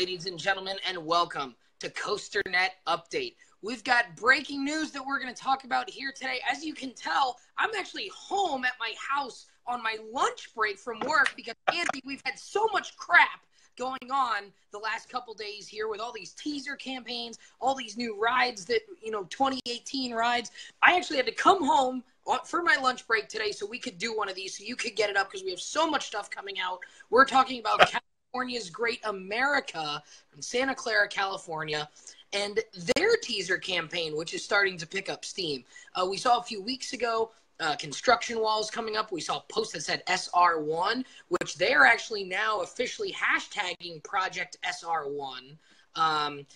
ladies and gentlemen, and welcome to COASTER-net Update. We've got breaking news that we're going to talk about here today. As you can tell, I'm actually home at my house on my lunch break from work because, Andy, we've had so much crap going on the last couple days here with all these teaser campaigns, all these new rides that, 2018 rides. I actually had to come home for my lunch break today so we could do one of these so you could get it up because we have so much stuff coming out. We're talking about California's Great America in Santa Clara, California, and their teaser campaign, which is starting to pick up steam. We saw a few weeks ago construction walls coming up. We saw a post that said SR1, which they're actually now officially hashtagging Project SR1. And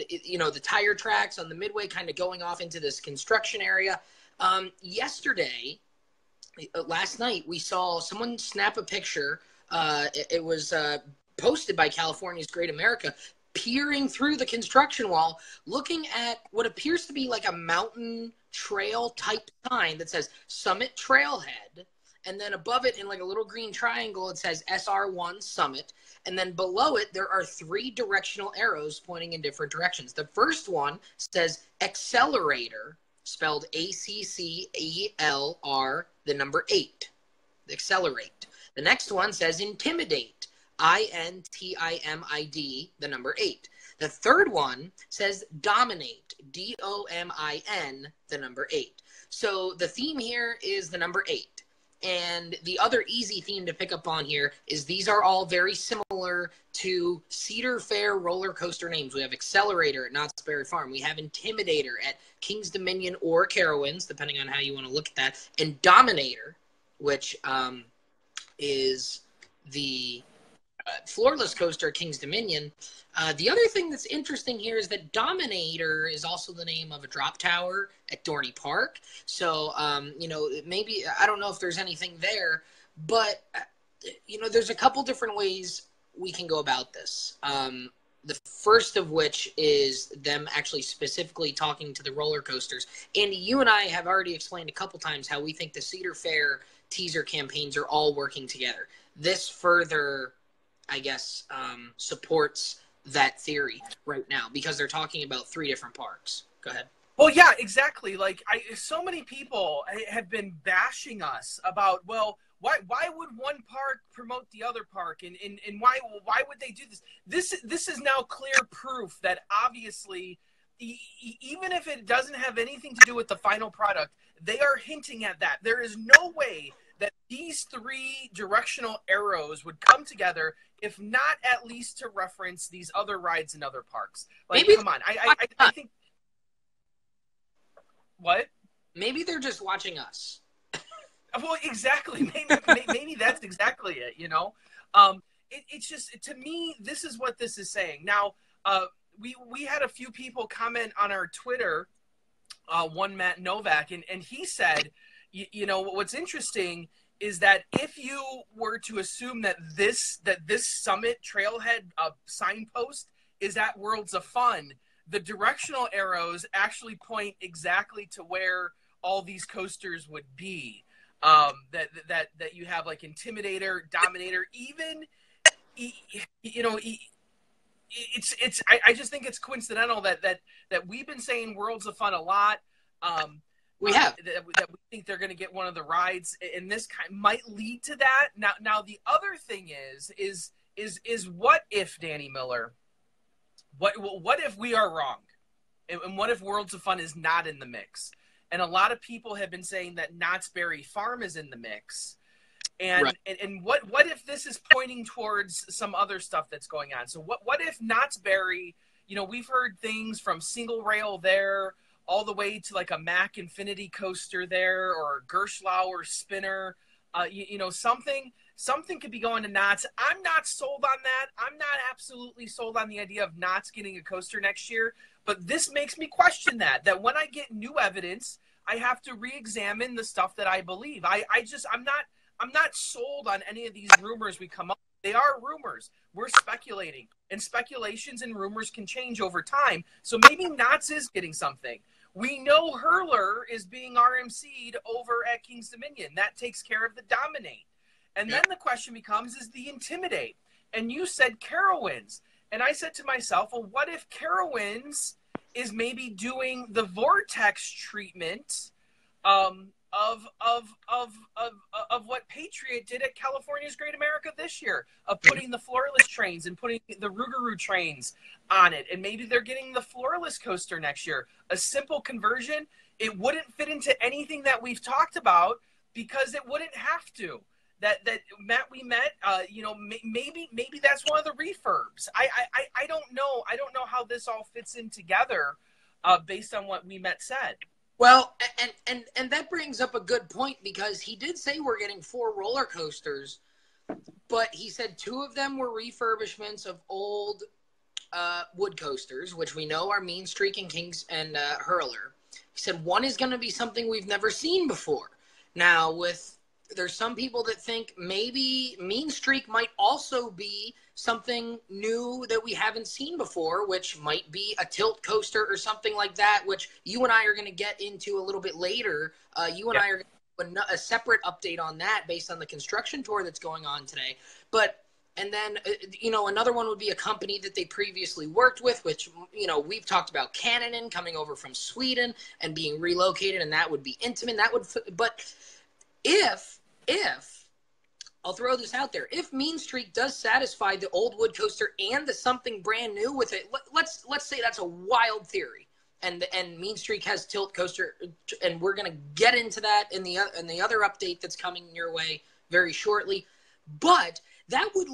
the tire tracks on the midway kind of going off into this construction area. Last night, we saw someone snap a picture. It was posted by California's Great America, peering through the construction wall, looking at what appears to be like a mountain trail type sign that says Summit Trailhead. And then above it in like a little green triangle, it says SR1 Summit. And then below it, there are 3 directional arrows pointing in different directions. The first one says Accelerator, spelled ACCELR, the number 8. Accelerate. The next one says Intimidate, INTIMID, the number 8. The third one says Dominate, DOMIN, the number 8. So the theme here is the number 8. And the other easy theme to pick up on here is these are all very similar to Cedar Fair roller coaster names. We have Accelerator at Knott's Berry Farm. We have Intimidator at King's Dominion or Carowinds, depending on how you want to look at that. And Dominator, which is the floorless coaster at King's Dominion. The other thing that's interesting here is that Dominator is also the name of a drop tower at Dorney Park. So, maybe, I don't know if there's anything there, but, there's a couple different ways we can go about this. The first of which is them actually specifically talking to the roller coasters. Andy, you and I have already explained a couple times how we think the Cedar Fair teaser campaigns are all working together. This further, I guess, supports that theory right now because they're talking about 3 different parks. Go ahead. Well, yeah, exactly. Like, so many people have been bashing us about, well, why would one park promote the other park, and why would they do this? This is now clear proof that obviously, even if it doesn't have anything to do with the final product, they are hinting at that. There is no way that these 3 directional arrows would come together if not at least to reference these other rides in other parks. Like, come on. I think... What? Maybe they're just watching us. Well, exactly. Maybe that's exactly it, It's just, to me, this is what this is saying. Now, we had a few people comment on our Twitter, one Matt Novak, and he said, what's interesting is that if you were to assume that this Summit Trailhead signpost is at Worlds of Fun, the directional arrows actually point exactly to where all these coasters would be. That you have like Intimidator, Dominator, even, I just think it's coincidental that we've been saying Worlds of Fun a lot. We have that we think they're going to get one of the rides, and this might lead to that. Now the other thing is what if, Danny Miller? What if we are wrong, and what if Worlds of Fun is not in the mix? And a lot of people have been saying that Knott's Berry Farm is in the mix, and right. and what if this is pointing towards some other stuff that's going on? So what if Knott's Berry? We've heard things from single rail there, all the way to like a Mack Infinity coaster there, or a Gerstlauer spinner. Something could be going to Knott's. I'm not sold on that. I'm not absolutely sold on the idea of Knott's getting a coaster next year. But this makes me question that when I get new evidence, I have to re-examine the stuff that I believe. I'm not sold on any of these rumors we come up with. They are rumors. We're speculating. And speculations and rumors can change over time. So maybe Knott's is getting something. We know Hurler is being RMC'd over at King's Dominion. That takes care of the Dominate. And then the question becomes, is the Intimidate? And you said Carowinds. And I said to myself, well, what if Carowinds is maybe doing the vortex treatment of what Patriot did at California's Great America this year, of putting the floorless trains and putting the Rougarou trains on it. And maybe they're getting the floorless coaster next year. A simple conversion. It wouldn't fit into anything that we've talked about because it wouldn't have to. That Matt, we met, maybe that's one of the refurbs. I don't know. I don't know how this all fits in together based on what we met said. Well, and that brings up a good point, because he did say we're getting 4 roller coasters, but he said 2 of them were refurbishments of old wood coasters, which we know are Mean Streak and Kings and Hurler. He said 1 is going to be something we've never seen before. Now, there's some people that think maybe Mean Streak might also be something new that we haven't seen before, which might be a tilt coaster or something like that, which you and I are going to get into a little bit later. You and I are going to do a separate update on that based on the construction tour that's going on today. And then, another one would be a company that they previously worked with, which, we've talked about Cannon coming over from Sweden and being relocated, and that would be Intamin. But if I'll throw this out there, if Mean Streak does satisfy the old wood coaster and the something brand new with it, let's say that's a wild theory, and Mean Streak has tilt coaster, and we're going to get into that in the other update that's coming your way very shortly. But that would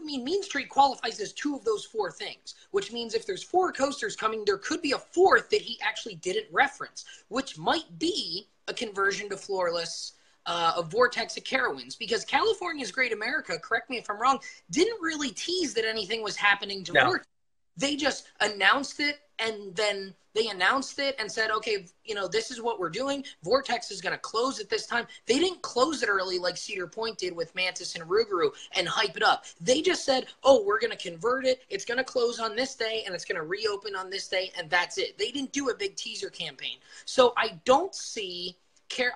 mean Mean Streak qualifies as 2 of those 4 things, which means if there's 4 coasters coming, there could be a 4th that he actually didn't reference, which might be a conversion to floorless of Vortex at Carowinds, because California's Great America, correct me if I'm wrong, didn't really tease that anything was happening to Vortex. They just announced it, and then they announced it and said, okay, this is what we're doing. Vortex is going to close at this time. They didn't close it early like Cedar Point did with Mantis and Rougarou and hype it up. They just said, oh, we're going to convert it. It's going to close on this day, and it's going to reopen on this day, and that's it. They didn't do a big teaser campaign. So I don't see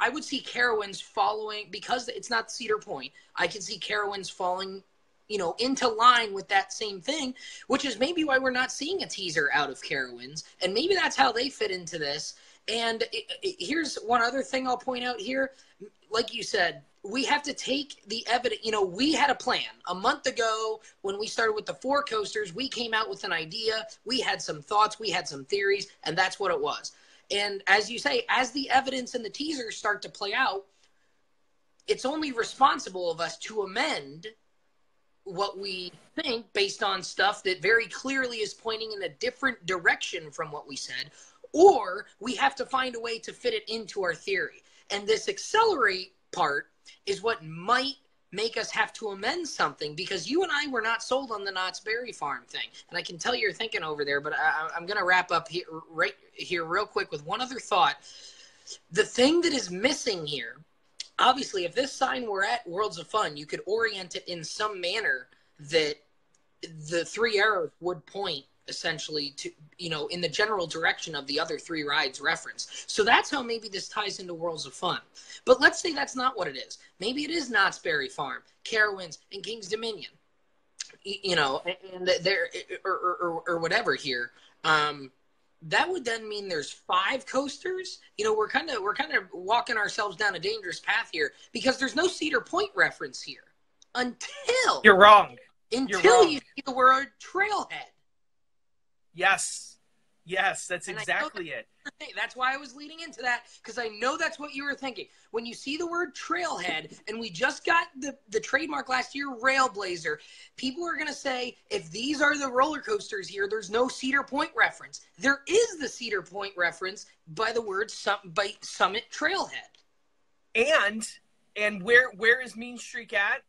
I would see Carowinds following, because it's not Cedar Point. I can see Carowinds falling, into line with that same thing, which is maybe why we're not seeing a teaser out of Carowinds, and maybe that's how they fit into this. And here's one other thing I'll point out here. Like you said, we have to take the evidence. We had a plan a month ago when we started with the 4 coasters. We came out with an idea. We had some thoughts. We had some theories, and that's what it was. And as you say, as the evidence and the teasers start to play out, it's only responsible of us to amend what we think based on stuff that very clearly is pointing in a different direction from what we said, or we have to find a way to fit it into our theory. And this accelerate part is what might make us have to amend something, because you and I were not sold on the Knott's Berry Farm thing. And I can tell you're thinking over there, but I'm going to wrap up right here real quick with one other thought. The thing that is missing here, obviously, if this sign were at Worlds of Fun, you could orient it in some manner that the 3 arrows would point essentially to, in the general direction of the other 3 rides reference. So that's how maybe this ties into Worlds of Fun. But let's say that's not what it is. Maybe it is Knott's Berry Farm, Carowinds, and King's Dominion, and there or whatever here. That would then mean there's 5 coasters. We're kind of walking ourselves down a dangerous path here, because there's no Cedar Point reference here until you're wrong. Until you see the word trailhead. Yes, that's exactly it. That's why I was leading into that, because I know that's what you were thinking. When you see the word trailhead, and we just got the trademark last year, Railblazer, people are going to say, if these are the roller coasters here, there's no Cedar Point reference. There is the Cedar Point reference by the word by Summit Trailhead. And where is Mean Streak at?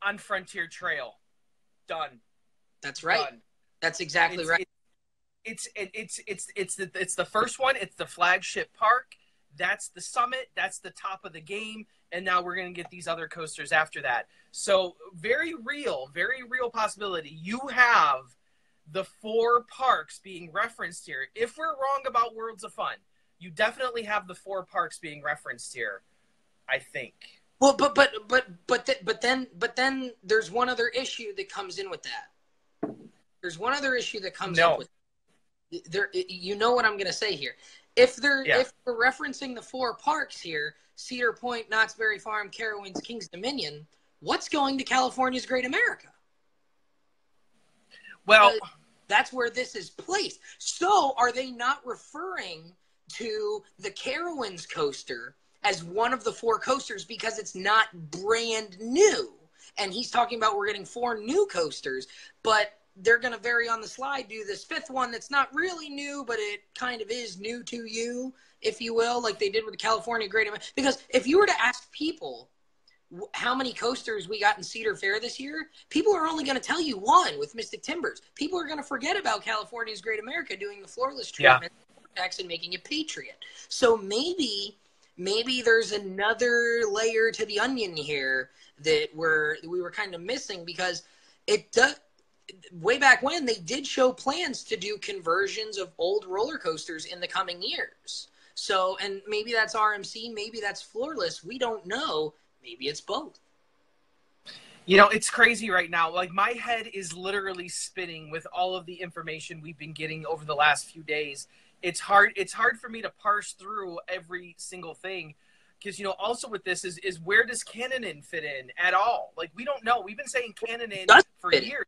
On Frontier Trail. Done. That's right. Done. That's exactly right. It's the first one. It's the flagship park. That's the summit. That's the top of the game. And now we're going to get these other coasters after that. So very real possibility. You have the 4 parks being referenced here. If we're wrong about Worlds of Fun, you definitely have the 4 parks being referenced here, I think. Well, but then there's one other issue that comes in with that. there's one other issue that comes No. up with there. You know what I'm going to say here. If we're referencing the 4 parks here, Cedar Point, Knott's Berry Farm, Carowinds, Kings Dominion, what's going to California's Great America? Well, that's where this is placed. So are they not referring to the Carowinds coaster as one of the 4 coasters because it's not brand new? And he's talking about we're getting 4 new coasters, but they're going to vary on the slide, do this 5th one that's not really new, but it kind of is new to you, if you will, like they did with the California Great America. Because if you were to ask people how many coasters we got in Cedar Fair this year, people are only going to tell you 1 with Mystic Timbers. People are going to forget about California's Great America doing the floorless treatment and making it Patriot. So maybe there's another layer to the onion here that we were kind of missing, because it does. Way back when, they did show plans to do conversions of old roller coasters in the coming years. So, and maybe that's RMC, maybe that's floorless. We don't know. Maybe it's both. You know, it's crazy right now. Like, my head is literally spinning with all of the information we've been getting over the last few days. It's hard for me to parse through every single thing. Because, you know, also with this is where does Cannon fit in at all? Like, we don't know. We've been saying Cannon for years.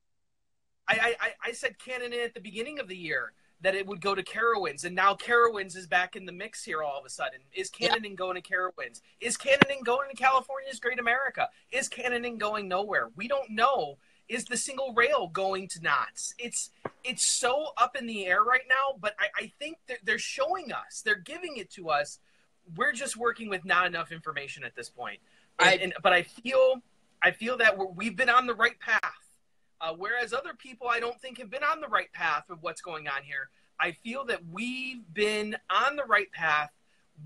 I said Cannon at the beginning of the year that it would go to Carowinds, and now Carowinds is back in the mix here all of a sudden. Is Cannon going to Carowinds? Is Cannon going to California's Great America? Is Cannon going nowhere? We don't know. Is the single rail going to Knott's? It's so up in the air right now, but I think that they're showing us. They're giving it to us. We're just working with not enough information at this point. But I feel that we've been on the right path. Whereas other people, I don't think, have been on the right path of what's going on here. I feel that we've been on the right path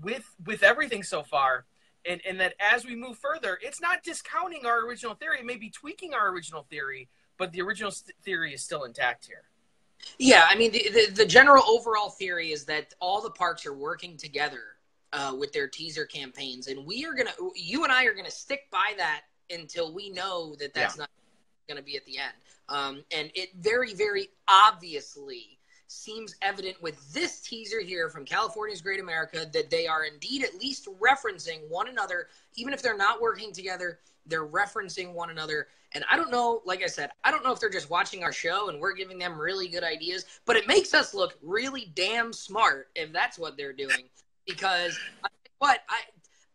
with everything so far, and that as we move further, it's not discounting our original theory. It may be tweaking our original theory, but the original theory is still intact here. Yeah, I mean, the general overall theory is that all the parks are working together with their teaser campaigns, and you and I are gonna stick by that until we know that that's not going to be at the end. And it very, very obviously seems evident with this teaser here from California's Great America that they are indeed at least referencing one another. Even if they're not working together, they're referencing one another. And I don't know, like I said, I don't know if they're just watching our show and we're giving them really good ideas, but it makes us look really damn smart if that's what they're doing. Because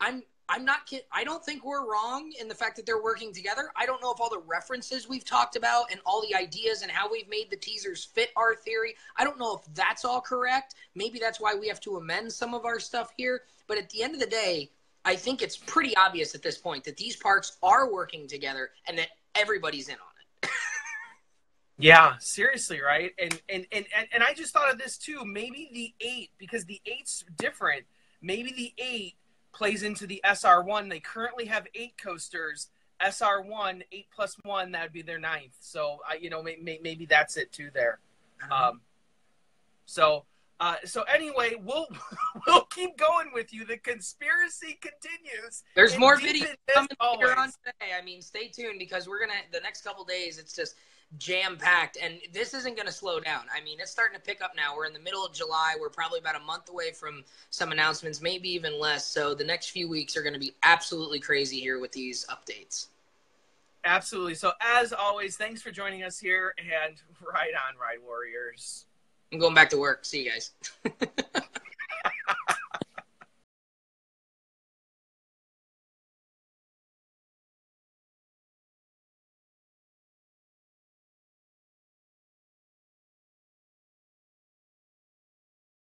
I'm not kidding. I don't think we're wrong in the fact that they're working together. I don't know if all the references we've talked about and all the ideas and how we've made the teasers fit our theory, I don't know if that's all correct. Maybe that's why we have to amend some of our stuff here. But at the end of the day, I think it's pretty obvious at this point that these parks are working together and that everybody's in on it. Yeah, seriously, right? And I just thought of this too. Maybe the 8, because the 8's different. Maybe the 8 plays into the SR1. They currently have 8 coasters. SR1, 8 plus 1, that would be their 9th. So, maybe that's it too there. So anyway, we'll keep going with you. The conspiracy continues. There's more videos coming later on today. I mean, stay tuned because the next couple days, it's just jam-packed, and this isn't going to slow down. I mean, it's starting to pick up now. We're in the middle of July. We're probably about a month away from some announcements, maybe even less. So the next few weeks are going to be absolutely crazy here with these updates. Absolutely. So as always, thanks for joining us here, and Ride on, Ride Warriors. I'm going back to work. See you guys.